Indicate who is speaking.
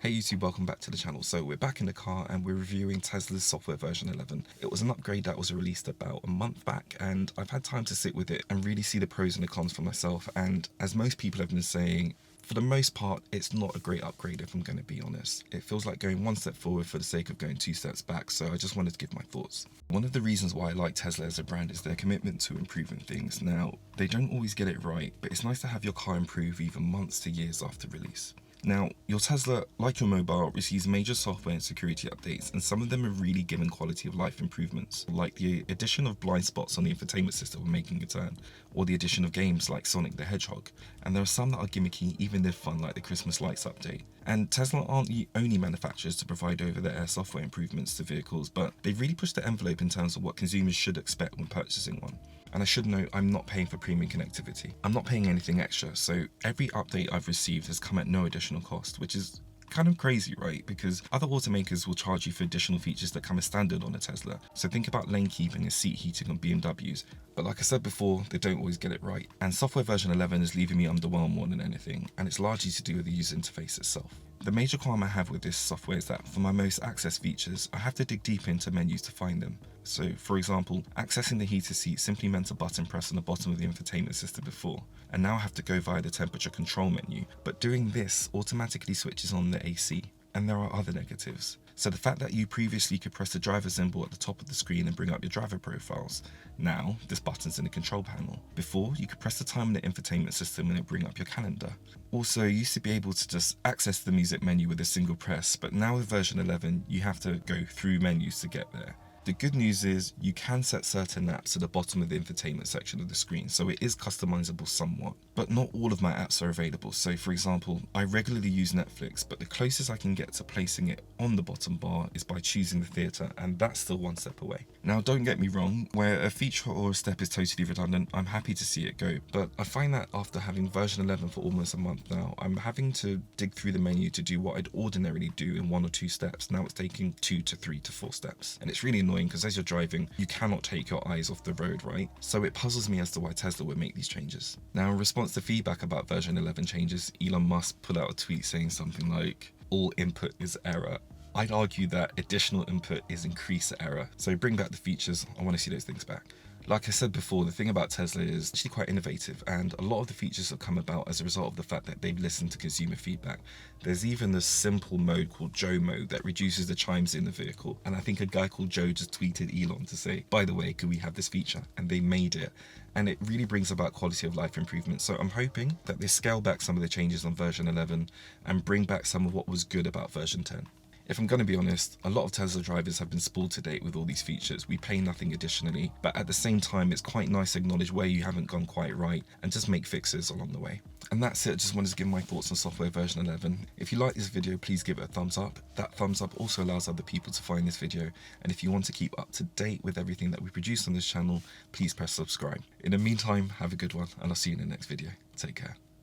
Speaker 1: Hey YouTube, welcome back to the channel. So we're back in the car and we're reviewing Tesla's software version 11. It was an upgrade that was released about a month back, and I've had time to sit with it and really see the pros and the cons for myself. And as most people have been saying, for the most part, it's not a great upgrade if I'm going to be honest. It feels like going one step forward for the sake of going two steps back, so I just wanted to give my thoughts. One of the reasons why I like Tesla as a brand is their commitment to improving things. Now, they don't always get it right, but it's nice to have your car improve even months to years after release. Now, your Tesla, like your mobile, receives major software and security updates, and some of them are really given quality of life improvements, like the addition of blind spots on the infotainment system when making a turn, or the addition of games like Sonic the Hedgehog. And there are some that are gimmicky, even if fun, like the Christmas lights update. And Tesla aren't the only manufacturers to provide over-the-air software improvements to vehicles, but they've really pushed the envelope in terms of what consumers should expect when purchasing one. And I should note, I'm not paying for premium connectivity. I'm not paying anything extra, so every update I've received has come at no additional cost, which is kind of crazy, right? Because other automakers will charge you for additional features that come as standard on a Tesla. So think about lane keeping and seat heating on BMWs. But like I said before, they don't always get it right. And software version 11 is leaving me underwhelmed more than anything, and it's largely to do with the user interface itself. The major qualm I have with this software is that for my most accessed features, I have to dig deep into menus to find them. So for example, accessing the heated seat simply meant a button press on the bottom of the infotainment system before, and now I have to go via the temperature control menu. But doing this automatically switches on the AC. And there are other negatives. So the fact that you previously could press the driver symbol at the top of the screen and bring up your driver profiles, now this button's in the control panel. Before, you could press the time in the infotainment system and it bring up your calendar. Also, you used to be able to just access the music menu with a single press, but now with version 11, you have to go through menus to get there. The good news is you can set certain apps at the bottom of the infotainment section of the screen, so it is customizable somewhat, but not all of my apps are available. So for example, I regularly use Netflix, but the closest I can get to placing it on the bottom bar is by choosing the theatre, and that's still one step away. Now don't get me wrong, where a feature or a step is totally redundant, I'm happy to see it go, but I find that after having version 11 for almost a month now, I'm having to dig through the menu to do what I'd ordinarily do in 1 or 2 steps. Now it's taking 2 to 3 to 4 steps, and it's really annoying because as you're driving, you cannot take your eyes off the road, right? So it puzzles me as to why Tesla would make these changes. Now, in response to feedback about version 11 changes, Elon Musk put out a tweet saying something like, "All input is error." I'd argue that additional input is increased error. So bring back the features, I want to see those things back. Like I said before, the thing about Tesla is actually quite innovative, and a lot of the features have come about as a result of the fact that they've listened to consumer feedback. There's even this simple mode called Joe mode that reduces the chimes in the vehicle, and I think a guy called Joe just tweeted Elon to say, by the way, could we have this feature? And they made it, and it really brings about quality of life improvement. So I'm hoping that they scale back some of the changes on version 11 and bring back some of what was good about version 10. If I'm going to be honest, a lot of Tesla drivers have been spoiled to date with all these features. We pay nothing additionally, but at the same time, it's quite nice to acknowledge where you haven't gone quite right and just make fixes along the way. And that's it, I just wanted to give my thoughts on software version 11. If you like this video, please give it a thumbs up. That thumbs up also allows other people to find this video. And if you want to keep up to date with everything that we produce on this channel, please press subscribe. In the meantime, have a good one, and I'll see you in the next video. Take care.